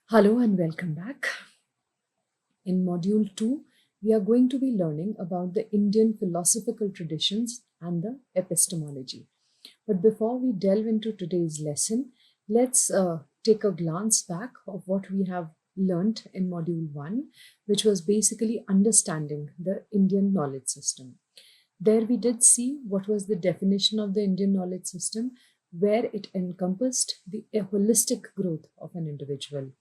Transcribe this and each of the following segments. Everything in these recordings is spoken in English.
Hello and welcome back. In Module 2, we are going to be learning about the Indian philosophical traditions and the epistemology. But before we delve into today's lesson, let's take a glance back of what we have learnt in Module 1, which was basically understanding the Indian knowledge system. There we did see what was the definition of the Indian knowledge system, where it encompassed the holistic growth of an individual.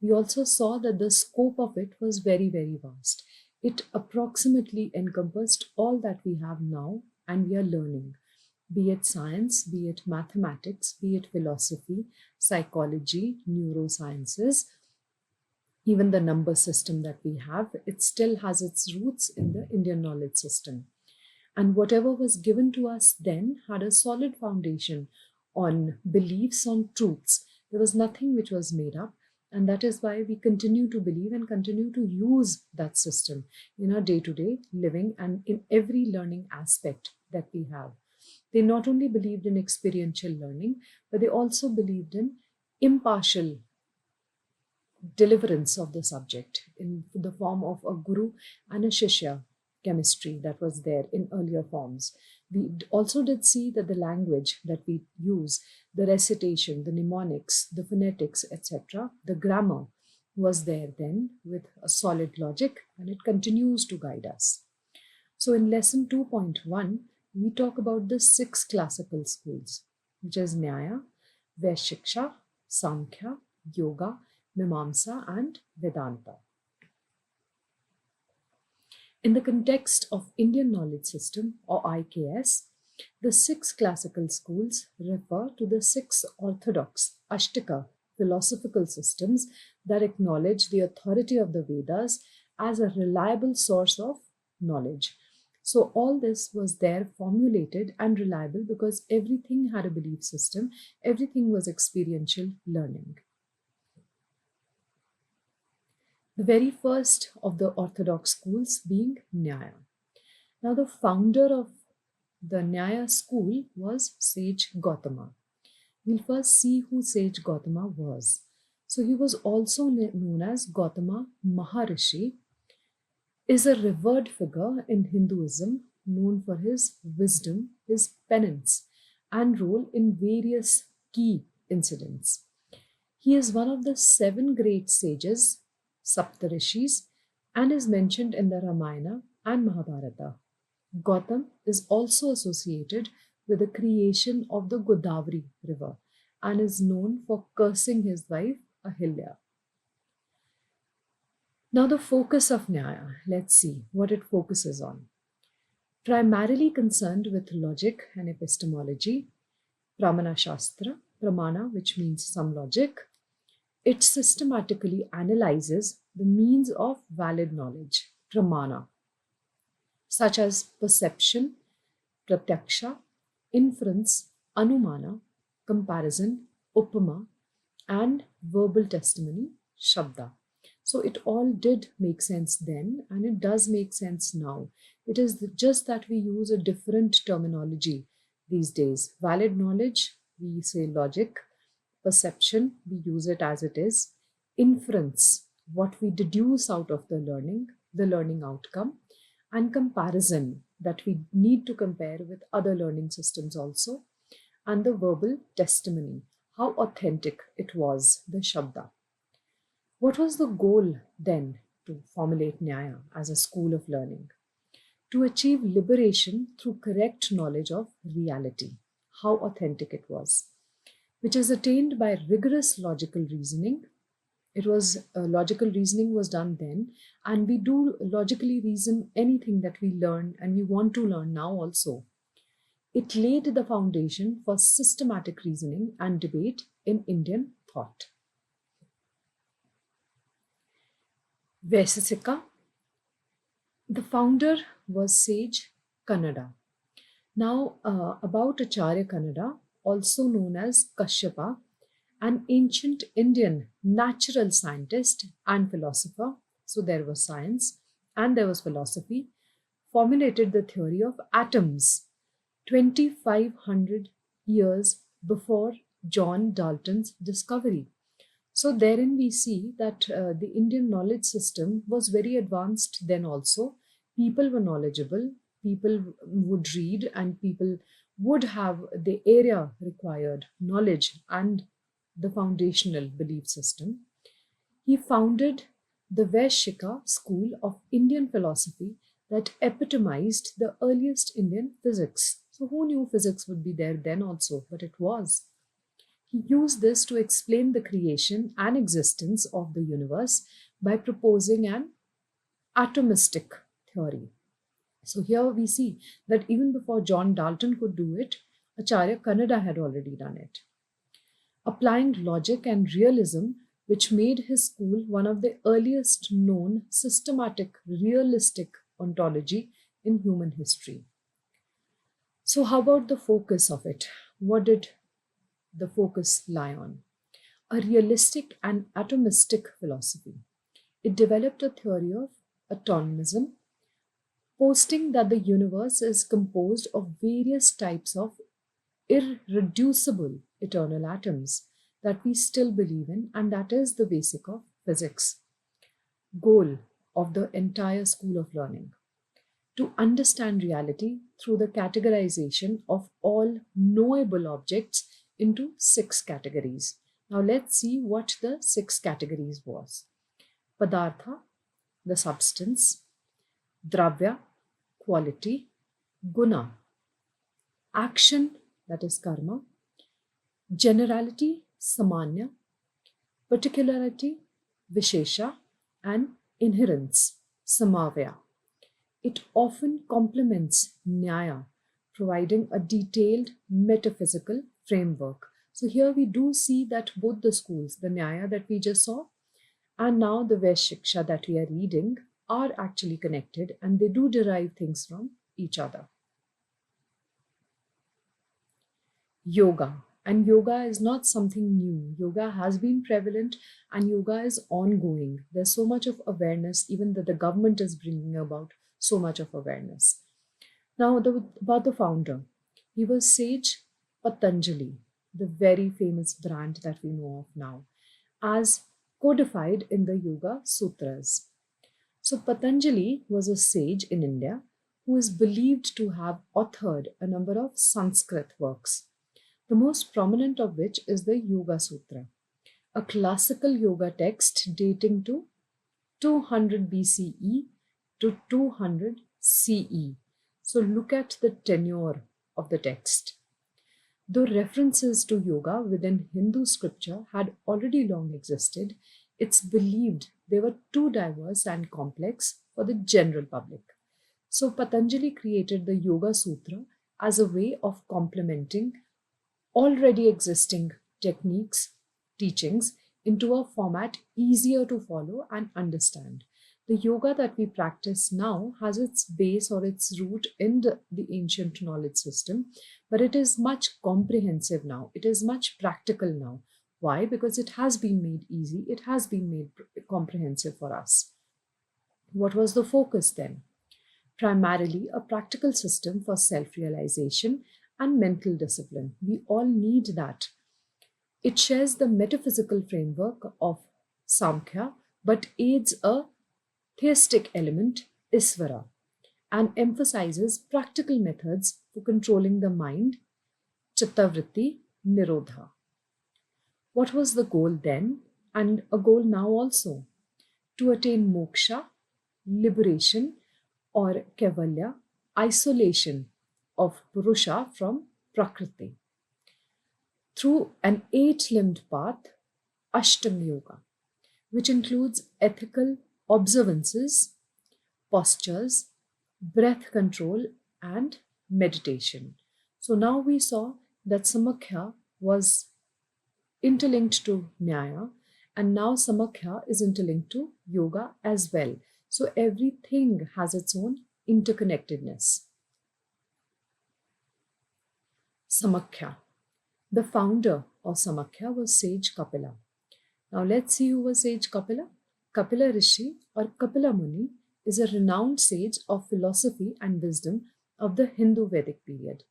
We also saw that the scope of it was very, very vast. It approximately encompassed all that we have now and we are learning, be it science, be it mathematics, be it philosophy, psychology, neurosciences, even the number system that we have, it still has its roots in the Indian knowledge system. And whatever was given to us then had a solid foundation on beliefs, on truths. There was nothing which was made up. And that is why we continue to believe and continue to use that system in our day to day living and in every learning aspect that we have. They not only believed in experiential learning, but they also believed in impartial deliverance of the subject in the form of a guru and a shishya chemistry that was there in earlier forms. We also did see that the language that we use, the recitation, the mnemonics, the phonetics, etc., the grammar was there then with a solid logic, and it continues to guide us. So in lesson 2.1, we talk about the 6 classical schools, which is Nyaya, Vaishiksha, Sankhya, Yoga, Mimamsa, and Vedanta. In the context of Indian knowledge system, or IKS, the 6 classical schools refer to the 6 orthodox Ashtika philosophical systems that acknowledge the authority of the Vedas as a reliable source of knowledge. So all this was there formulated and reliable because everything had a belief system, everything was experiential learning. The very first of the orthodox schools being Nyaya. Now, the founder of the Nyaya school was sage Gautama. We'll first see who sage Gautama was. So, he was also known as Gautama Maharishi, is a revered figure in Hinduism known for his wisdom, his penance, and role in various key incidents. He is one of the 7 great sages, Saptarishis, and is mentioned in the Ramayana and Mahabharata. Gautam is also associated with the creation of the Godavari river and is known for cursing his wife Ahilya. Now, the focus of Nyaya, let's see what it focuses on. Primarily concerned with logic and epistemology, Pramana Shastra, Pramana, which means some logic, it systematically analyzes the means of valid knowledge, Pramana, such as perception, pratyaksha, inference, anumana, comparison, upama, and verbal testimony, shabda. So it all did make sense then, and it does make sense now. It is just that we use a different terminology these days. Valid knowledge, we say logic. Perception, we use it as it is. Inference, what we deduce out of the learning outcome. And comparison, that we need to compare with other learning systems also. And the verbal testimony, how authentic it was, the shabda. What was the goal then to formulate Nyaya as a school of learning? To achieve liberation through correct knowledge of reality, how authentic it was, which is attained by rigorous logical reasoning. It was logical reasoning was done then, and we do logically reason anything that we learn and we want to learn now also. It laid the foundation for systematic reasoning and debate in Indian thought. Vaisesika, the founder was sage Kannada. Now, about Acharya Kannada, also known as Kashyapa, an ancient Indian natural scientist and philosopher, so there was science and there was philosophy, formulated the theory of atoms 2500 years before John Dalton's discovery. So therein we see that the Indian knowledge system was very advanced then also. People were knowledgeable, people would read, and people would have the area required knowledge and the foundational belief system. He founded the Vaishika school of Indian philosophy that epitomized the earliest Indian physics. So, who knew physics would be there then also? But it was. He used this to explain the creation and existence of the universe by proposing an atomistic theory. So, here we see that even before John Dalton could do it, Acharya Kannada had already done it. Applying logic and realism, which made his school one of the earliest known systematic realistic ontology in human history. So, how about the focus of it? What did the focus lie on? A realistic and atomistic philosophy. It developed a theory of atomism, posting that the universe is composed of various types of irreducible eternal atoms that we still believe in, and that is the basic of physics. Goal of the entire school of learning: to understand reality through the categorization of all knowable objects into 6 categories. Now let's see what the 6 categories was. Padartha, the substance; Dravya, quality; Guna, action, that is karma; generality, samanya; particularity, vishesha; and inherence, samavya. It often complements Nyaya, providing a detailed metaphysical framework. So here we do see that both the schools, the Nyaya that we just saw and now the Vaishiksha that we are reading, are actually connected and they do derive things from each other. Yoga. And yoga is not something new. Yoga has been prevalent and yoga is ongoing. There's so much of awareness, even that the government is bringing about so much of awareness. Now, about the founder. He was Sage Patanjali, the very famous brand that we know of now, as codified in the Yoga Sutras. So, Patanjali was a sage in India who is believed to have authored a number of Sanskrit works, the most prominent of which is the Yoga Sutra, a classical yoga text dating to 200 BCE to 200 CE. So look at the tenure of the text. Though references to yoga within Hindu scripture had already long existed, it's believed they were too diverse and complex for the general public. So Patanjali created the Yoga Sutra as a way of complementing already existing techniques, teachings into a format easier to follow and understand. The yoga that we practice now has its base or its root in the ancient knowledge system, but it is much comprehensive now. It is much practical now. Why? Because it has been made easy, it has been made comprehensive for us. What was the focus then? Primarily a practical system for self-realization and mental discipline. We all need that. It shares the metaphysical framework of Samkhya, but aids a theistic element, Isvara, and emphasizes practical methods for controlling the mind, Chittavritti, Nirodha. What was the goal then, and a goal now also? To attain moksha, liberation, or Kaivalya, isolation of Purusha from Prakriti, through an 8-limbed path, Ashtanga Yoga, which includes ethical observances, postures, breath control, and meditation. So now we saw that Samakhya was interlinked to Nyaya, and now Samakhya is interlinked to yoga as well. So everything has its own interconnectedness. Samakhya. The founder of Samakhya was Sage Kapila. Now let's see who was Sage Kapila. Kapila Rishi or Kapila Muni is a renowned sage of philosophy and wisdom of the Hindu Vedic period.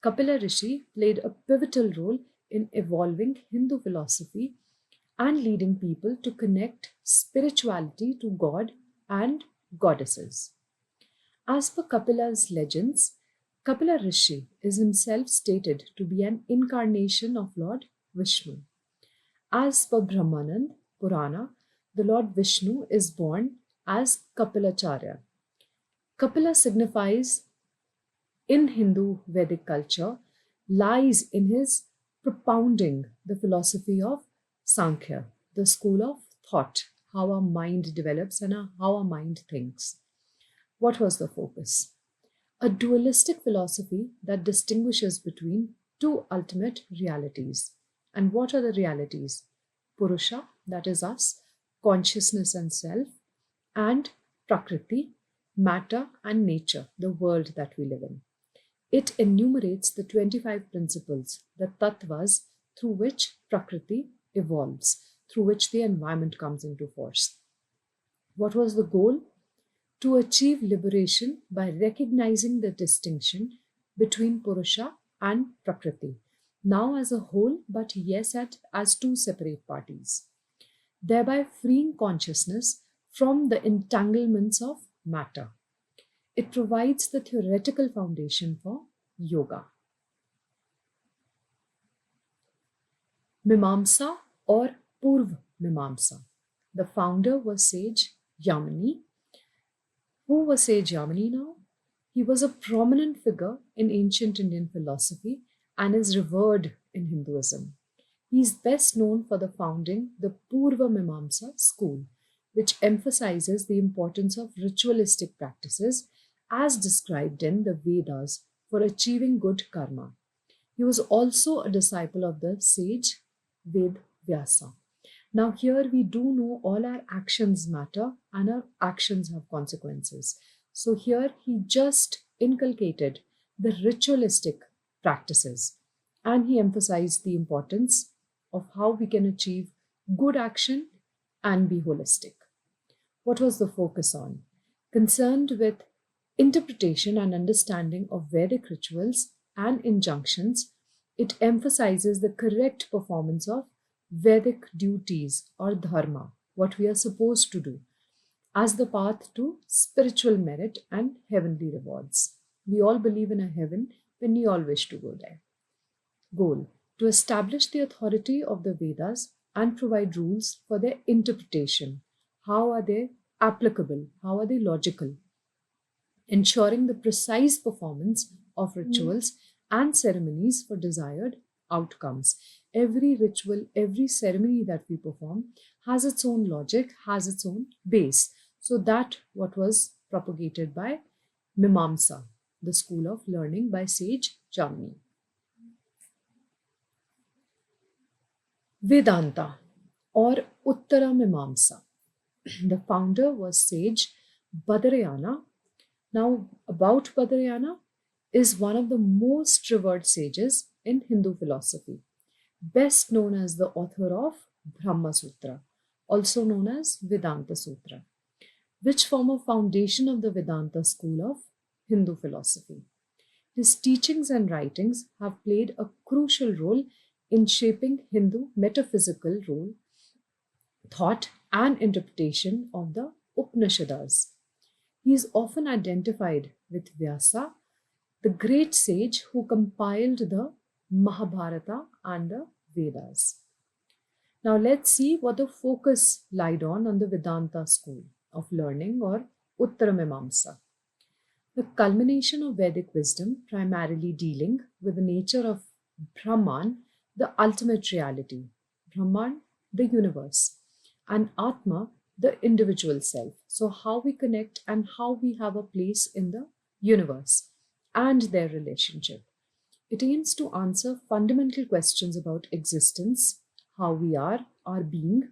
Kapila Rishi played a pivotal role in evolving Hindu philosophy and leading people to connect spirituality to God and goddesses. As per Kapila's legends, Kapila Rishi is himself stated to be an incarnation of Lord Vishnu. As per Brahmanand Purana, the Lord Vishnu is born as Kapilacharya. Kapila signifies in Hindu Vedic culture lies in his propounding the philosophy of Sankhya, the school of thought, how our mind develops and how our mind thinks. What was the focus? A dualistic philosophy that distinguishes between two ultimate realities. And what are the realities? Purusha, that is us, consciousness and self, and Prakriti, matter and nature, the world that we live in. It enumerates the 25 principles, the tattvas, through which Prakriti evolves, through which the environment comes into force. What was the goal? To achieve liberation by recognizing the distinction between Purusha and Prakriti, now as a whole, but yes, as two separate parties, thereby freeing consciousness from the entanglements of matter. It provides the theoretical foundation for yoga. Mimamsa or Purv Mimamsa. The founder was sage Yamini. Who was sage Yamini now? He was a prominent figure in ancient Indian philosophy and is revered in Hinduism. He is best known for the founding the Purva Mimamsa school, which emphasizes the importance of ritualistic practices as described in the Vedas for achieving good karma. He was also a disciple of the sage Ved Vyasa. Now, here we do know all our actions matter and our actions have consequences. So, here he just inculcated the ritualistic practices and he emphasized the importance of how we can achieve good action and be holistic. What was the focus on? Concerned with interpretation and understanding of Vedic rituals and injunctions, it emphasizes the correct performance of Vedic duties or dharma, what we are supposed to do, as the path to spiritual merit and heavenly rewards. We all believe in a heaven when we all wish to go there. Goal: to establish the authority of the Vedas and provide rules for their interpretation. How are they applicable? How are they logical? Ensuring the precise performance of rituals and ceremonies for desired outcomes. Every ritual, every ceremony that we perform has its own logic, has its own base. So that what was propagated by Mimamsa, the school of learning by sage Jamni. Vedanta or Uttara Mimamsa. The founder was sage Badarayana. Now, about Badarayana is one of the most revered sages in Hindu philosophy, best known as the author of Brahma Sutra, also known as Vedanta Sutra, which form a foundation of the Vedanta school of Hindu philosophy. His teachings and writings have played a crucial role in shaping Hindu metaphysical role, thought, and interpretation of the Upanishads. He is often identified with Vyasa, the great sage who compiled the Mahabharata and the Vedas. Now let's see what the focus lied on the Vedanta school of learning or Uttaramimamsa. The culmination of Vedic wisdom primarily dealing with the nature of Brahman, the ultimate reality, Brahman, the universe, and Atma, the individual self. So how we connect and how we have a place in the universe and their relationship. It aims to answer fundamental questions about existence, how we are, our being,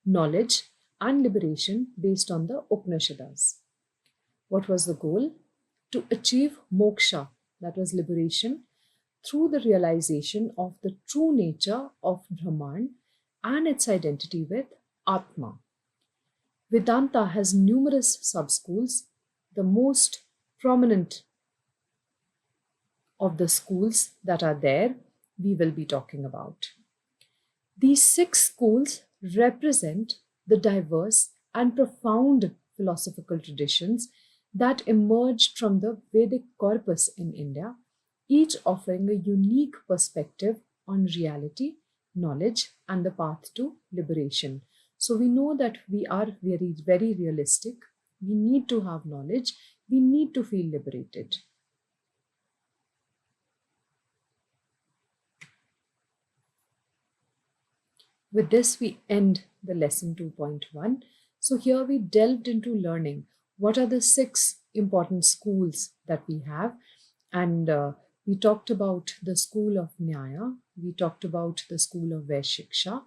knowledge, and liberation based on the Upanishads. What was the goal? To achieve moksha, that was liberation, through the realization of the true nature of Brahman and its identity with Atma. Vedanta has numerous sub-schools. The most prominent of the schools that are there, we will be talking about. These 6 schools represent the diverse and profound philosophical traditions that emerged from the Vedic corpus in India, each offering a unique perspective on reality, knowledge, and the path to liberation. So we know that we are very, very realistic. We need to have knowledge. We need to feel liberated. With this, we end the lesson 2.1. So here we delved into learning. What are the 6 important schools that we have? And we talked about the school of Nyaya. We talked about the school of Vaishiksha.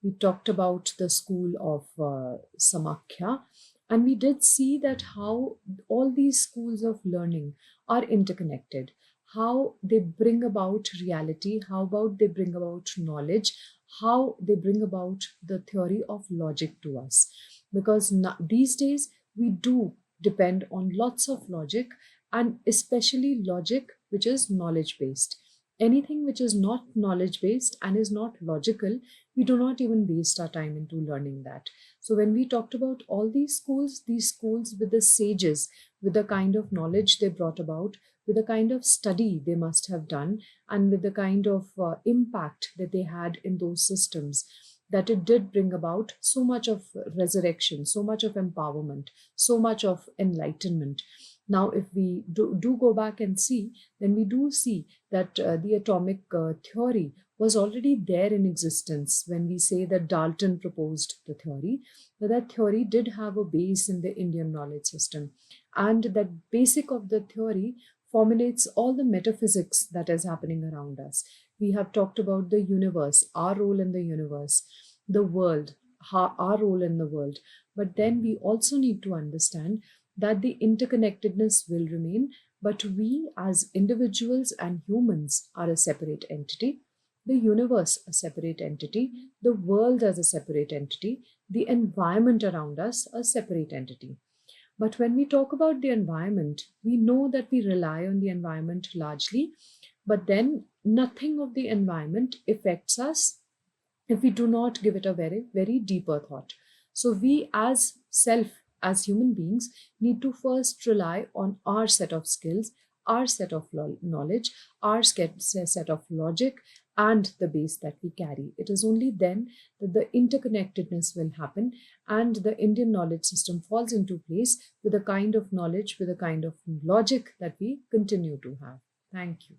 We talked about the school of Samakhya. And we did see that how all these schools of learning are interconnected, how they bring about reality, how about they bring about knowledge, how they bring about the theory of logic to us. Because these days we do depend on lots of logic, and especially logic which is knowledge based. Anything which is not knowledge based and is not logical, we do not even waste our time into learning that. So when we talked about all these schools with the sages, with the kind of knowledge they brought about, with the kind of study they must have done, and with the kind of impact that they had in those systems, that it did bring about so much of resurrection, so much of empowerment, so much of enlightenment. Now, if we do go back and see, then we do see that the atomic theory was already there in existence when we say that Dalton proposed the theory. That theory did have a base in the Indian knowledge system. And that basic of the theory formulates all the metaphysics that is happening around us. We have talked about the universe, our role in the universe, the world, our role in the world. But then we also need to understand that the interconnectedness will remain, but we as individuals and humans are a separate entity, the universe a separate entity, the world as a separate entity, the environment around us a separate entity. But when we talk about the environment, we know that we rely on the environment largely, but then nothing of the environment affects us if we do not give it a very, very deeper thought. So we as human beings, need to first rely on our set of skills, our set of knowledge, our set of logic, and the base that we carry. It is only then that the interconnectedness will happen and the Indian knowledge system falls into place with a kind of knowledge, with a kind of logic that we continue to have. Thank you.